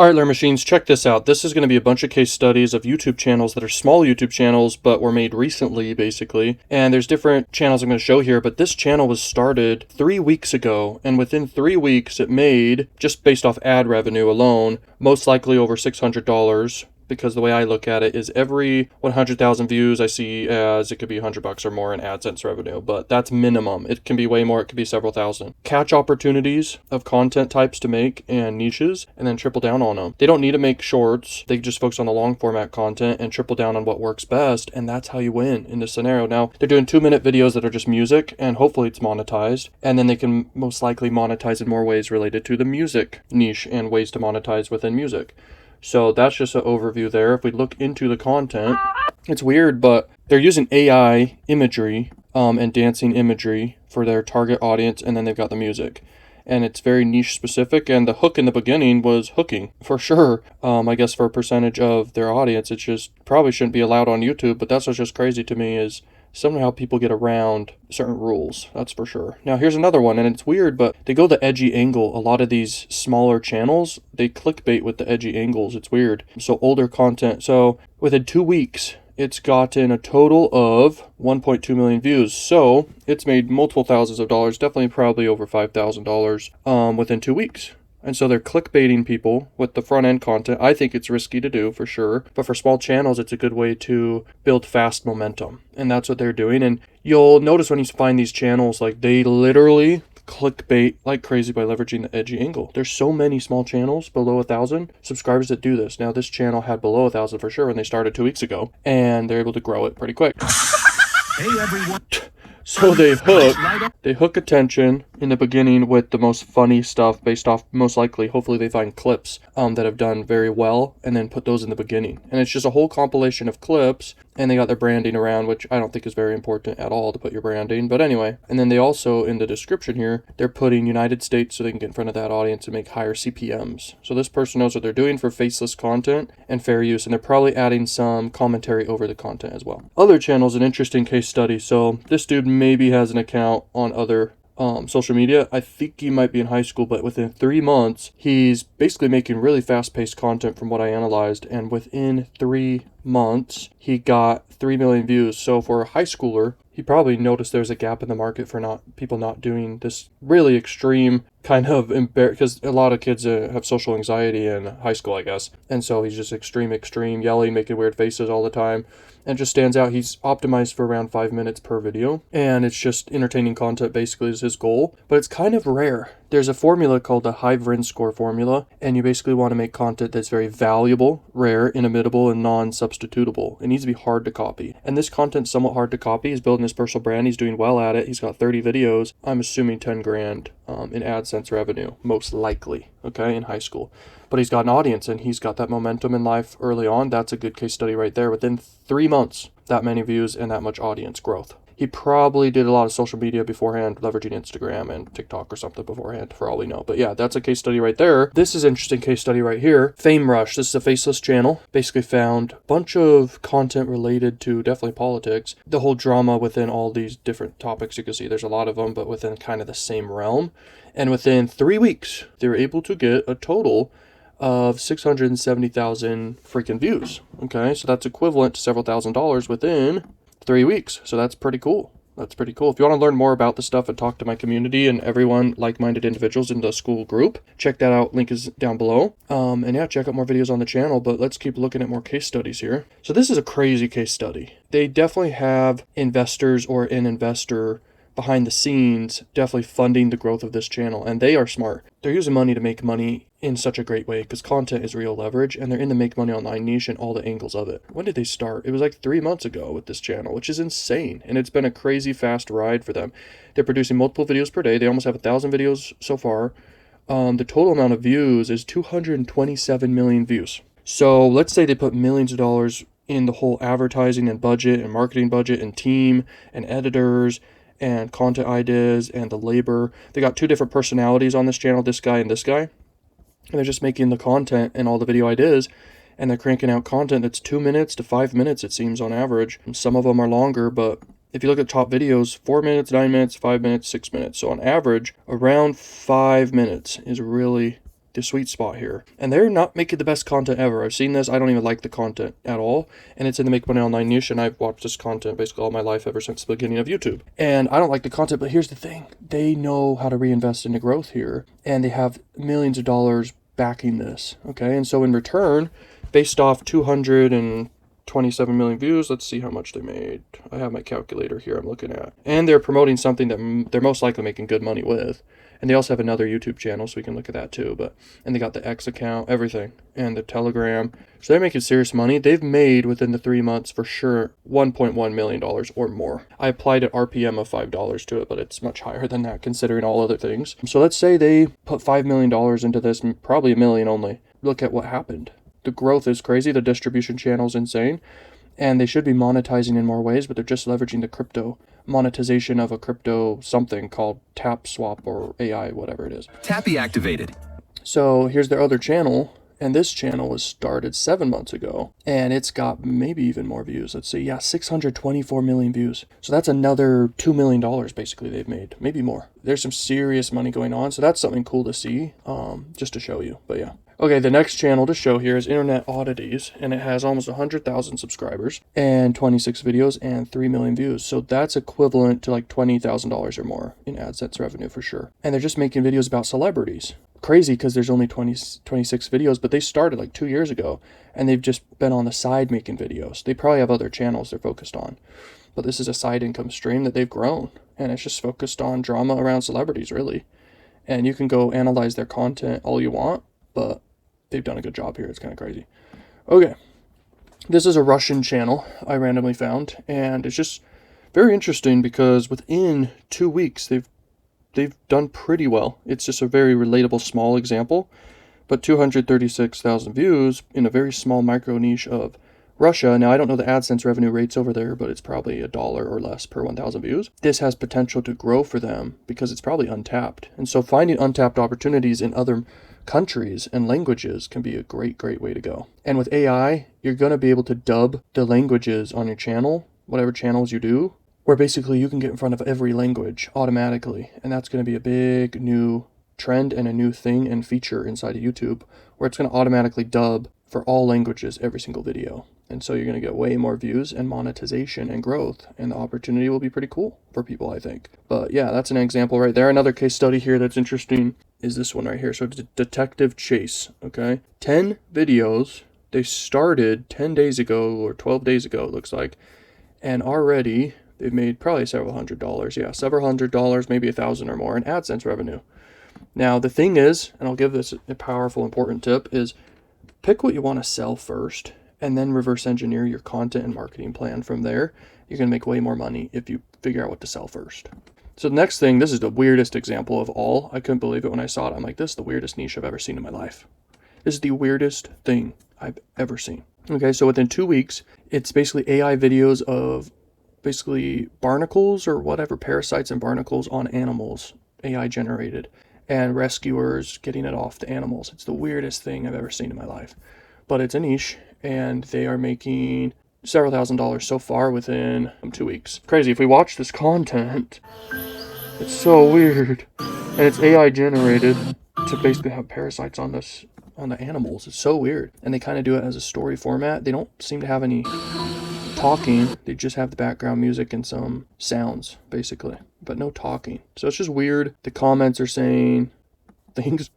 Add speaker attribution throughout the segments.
Speaker 1: All right, Learn Machines, check this out. This is going to be a bunch of case studies of YouTube channels that are small YouTube channels, but were made recently, basically. And there's different channels I'm going to show here, but this channel was started 3 weeks ago, and within 3 weeks it made, just based off ad revenue alone, most likely over $600. Because the way I look at it is every 100,000 views I see as it could be $100 or more in AdSense revenue, but that's minimum. It can be way more, it could be several thousand. Catch opportunities of content types to make and niches, and then triple down on them. They don't need to make shorts. They just focus on the long format content and triple down on what works best, and that's how you win in this scenario. Now, they're doing 2-minute videos that are just music, and hopefully it's monetized, and then they can most likely monetize in more ways related to the music niche and ways to monetize within music. So that's just an overview there. If we look into the content, it's weird, but they're using AI imagery and dancing imagery for their target audience, and then they've got the music. And it's very niche specific, and the hook in the beginning was hooking, for sure. I guess for a percentage of their audience, it just probably shouldn't be allowed on YouTube, but that's what's just crazy to me is somehow people get around certain rules, that's for sure. Now here's another one, and it's weird, but they go the edgy angle. A lot of these smaller channels, they clickbait with the edgy angles. It's weird. So older content. So within 2 weeks, it's gotten a total of 1.2 million views. So it's made multiple thousands of dollars, definitely probably over $5,000 within 2 weeks. And so they're clickbaiting people with the front end content. I think it's risky to do for sure, but for small channels, it's a good way to build fast momentum. And that's what they're doing. And you'll notice when you find these channels, like they literally clickbait like crazy by leveraging the edgy angle. There's so many small channels below 1,000 subscribers that do this. Now this channel had below 1,000 for sure when they started 2 weeks ago, and they're able to grow it pretty quick.
Speaker 2: Hey everyone.
Speaker 1: So they hook attention in the beginning with the most funny stuff based off, most likely, hopefully they find clips that have done very well and then put those in the beginning. And it's just a whole compilation of clips, and they got their branding around, which I don't think is very important at all to put your branding. But anyway, and then they also, in the description here, they're putting United States so they can get in front of that audience and make higher CPMs. So this person knows what they're doing for faceless content and fair use, and they're probably adding some commentary over the content as well. Other channels, an interesting case study. So this dude maybe has an account on other social media. I think he might be in high school, but within 3 months, he's basically making really fast-paced content from what I analyzed, and within 3 months, he got 3 million views. So for a high schooler, he probably noticed there's a gap in the market for people not doing this really extreme kind of because a lot of kids have social anxiety in high school, I guess. And so he's just extreme, yelling, making weird faces all the time. And just stands out. He's optimized for around 5 minutes per video, and it's just entertaining content basically is his goal, but it's kind of rare. There's a formula called the high VRIN score formula, and you basically want to make content that's very valuable, rare, inimitable, and non-substitutable. It needs to be hard to copy. And this content's somewhat hard to copy. He's building his personal brand. He's doing well at it. He's got 30 videos. I'm assuming 10 grand in AdSense revenue, most likely, okay, in high school. But he's got an audience, and he's got that momentum in life early on. That's a good case study right there. Within 3 months, that many views and that much audience growth. He probably did a lot of social media beforehand, leveraging Instagram and TikTok or something beforehand, for all we know. But yeah, that's a case study right there. This is an interesting case study right here. Fame Rush. This is a faceless channel. Basically found a bunch of content related to definitely politics. The whole drama within all these different topics, you can see there's a lot of them, but within kind of the same realm. And within 3 weeks, they were able to get a total of 670,000 freaking views. Okay, so that's equivalent to several $1,000s within 3 weeks. So that's pretty cool. That's pretty cool. If you want to learn more about this stuff and talk to my community and everyone, like-minded individuals in the school group, check that out. Link is down below. And yeah, check out more videos on the channel, but let's keep looking at more case studies here. So this is a crazy case study. They definitely have investors or an investor behind the scenes definitely funding the growth of this channel, and they are smart. They're using money to make money in such a great way because content is real leverage, and they're in the make money online niche and all the angles of it. When did they start? It was like 3 months ago with this channel, which is insane, and it's been a crazy fast ride for them. They're producing multiple videos per day. They almost have 1,000 videos so far. The total amount of views is 227 million views. So let's say they put millions of dollars in the whole advertising and budget and marketing budget and team and editors and content ideas and the labor. They got 2 different personalities on this channel, this guy and this guy. And they're just making the content and all the video ideas, and they're cranking out content that's 2 minutes to 5 minutes, it seems, on average. And some of them are longer, but if you look at top videos, 4 minutes, 9 minutes, 5 minutes, 6 minutes. So on average, around 5 minutes is really the sweet spot here. And they're not making the best content ever. I've seen this. I don't even like the content at all. And it's in the Make Money Online niche. And I've watched this content basically all my life ever since the beginning of YouTube. And I don't like the content, but here's the thing. They know how to reinvest into growth here. And they have millions of dollars backing this. Okay. And so in return, based off 227 million views, let's see how much they made. I have my calculator here I'm looking at. And they're promoting something that they're most likely making good money with. And they also have another YouTube channel, so we can look at that too. And they got the X account, everything, and the Telegram. So they're making serious money. They've made, within the 3 months, for sure, $1.1 million or more. I applied an RPM of $5 to it, but it's much higher than that, considering all other things. So let's say they put $5 million into this, probably $1 million only. Look at what happened. The growth is crazy. The distribution channel is insane. And they should be monetizing in more ways, but they're just leveraging the crypto monetization of a crypto something called Tap Swap or AI, whatever it is.
Speaker 2: Tappy activated.
Speaker 1: So here's their other channel. And this channel was started 7 months ago. And it's got maybe even more views. Let's see. Yeah, 624 million views. So that's another $2 million basically they've made. Maybe more. There's some serious money going on. So that's something cool to see, just to show you. But yeah. Okay, the next channel to show here is Internet Oddities, and it has almost 100,000 subscribers and 26 videos and 3 million views. So that's equivalent to like $20,000 or more in AdSense revenue for sure. And they're just making videos about celebrities. Crazy because there's only 26 videos, but they started like 2 years ago, and they've just been on the side making videos. They probably have other channels they're focused on, but this is a side income stream that they've grown, and it's just focused on drama around celebrities, really. And you can go analyze their content all you want, but they've done a good job here. It's kind of crazy. Okay. This is a Russian channel I randomly found, and it's just very interesting because within 2 weeks, they've done pretty well. It's just a very relatable small example, but 236,000 views in a very small micro niche of Russia. Now, I don't know the AdSense revenue rates over there, but it's probably $1 or less per 1,000 views. This has potential to grow for them because it's probably untapped. And so finding untapped opportunities in other countries and languages can be a great way to go. And with AI, you're going to be able to dub the languages on your channel, whatever channels you do, where basically you can get in front of every language automatically. And that's going to be a big new trend and a new thing and feature inside of YouTube, where it's going to automatically dub for all languages every single video. And so you're going to get way more views and monetization and growth, and the opportunity will be pretty cool for people, I think. But yeah, that's an example right there. Another case study here that's interesting is this one right here. So Detective Chase, okay? 10 videos. They started 10 days ago or 12 days ago, it looks like. And already they've made probably several $100s. Yeah, several $100, maybe 1,000 or more in AdSense revenue. Now, the thing is, and I'll give this a powerful, important tip, is pick what you want to sell first, and then reverse engineer your content and marketing plan from there. You're going to make way more money if you figure out what to sell first. So the next thing, this is the weirdest example of all. I couldn't believe it when I saw it. I'm like, this is the weirdest niche I've ever seen in my life. This is the weirdest thing I've ever seen. Okay, so within 2 weeks, it's basically AI videos of basically barnacles or whatever, parasites and barnacles on animals, AI generated, and rescuers getting it off the animals. It's the weirdest thing I've ever seen in my life. But it's a niche, and they are making several $1,000s so far within 2 weeks. Crazy. If we watch this content, it's so weird. And it's AI generated to basically have parasites on the animals. It's so weird. And they kind of do it as a story format. They don't seem to have any talking. They just have the background music and some sounds, basically, but no talking. So it's just weird. The comments are saying things.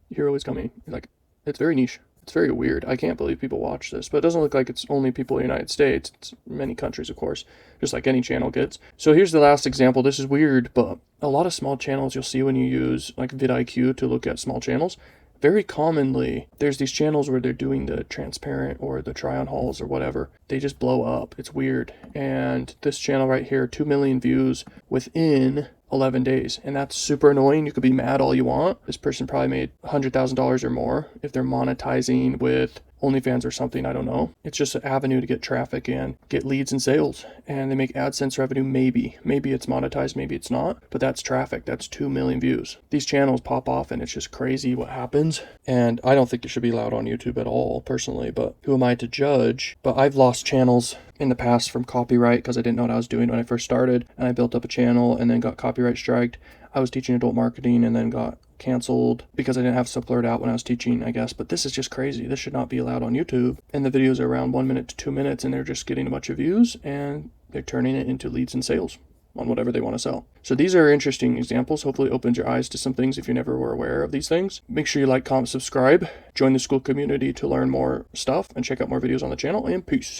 Speaker 1: Hero is coming. Like, it's very niche. It's very weird. I can't believe people watch this, but it doesn't look like it's only people in the United States. It's many countries, of course, just like any channel gets. So here's the last example. This is weird, but a lot of small channels you'll see when you use like vidIQ to look at small channels. Very commonly, there's these channels where they're doing the transparent or the try-on hauls or whatever. They just blow up. It's weird. And this channel right here, 2 million views within 11 days. And that's super annoying. You could be mad all you want. This person probably made $100,000 or more if they're monetizing with OnlyFans or something, I don't know. It's just an avenue to get traffic and get leads and sales. And they make AdSense revenue, maybe. Maybe it's monetized, maybe it's not. But that's traffic. That's 2 million views. These channels pop off and it's just crazy what happens. And I don't think it should be allowed on YouTube at all, personally. But who am I to judge? But I've lost channels in the past from copyright because I didn't know what I was doing when I first started. And I built up a channel and then got copyright striked. I was teaching adult marketing and then got canceled because I didn't have stuff blurred out when I was teaching, I guess. But this is just crazy. This should not be allowed on YouTube. And the videos are around 1 minute to 2 minutes, and they're just getting a bunch of views, and they're turning it into leads and sales on whatever they want to sell. So these are interesting examples. Hopefully it opens your eyes to some things if you never were aware of these things. Make sure you like, comment, subscribe, join the school community to learn more stuff, and check out more videos on the channel, and peace.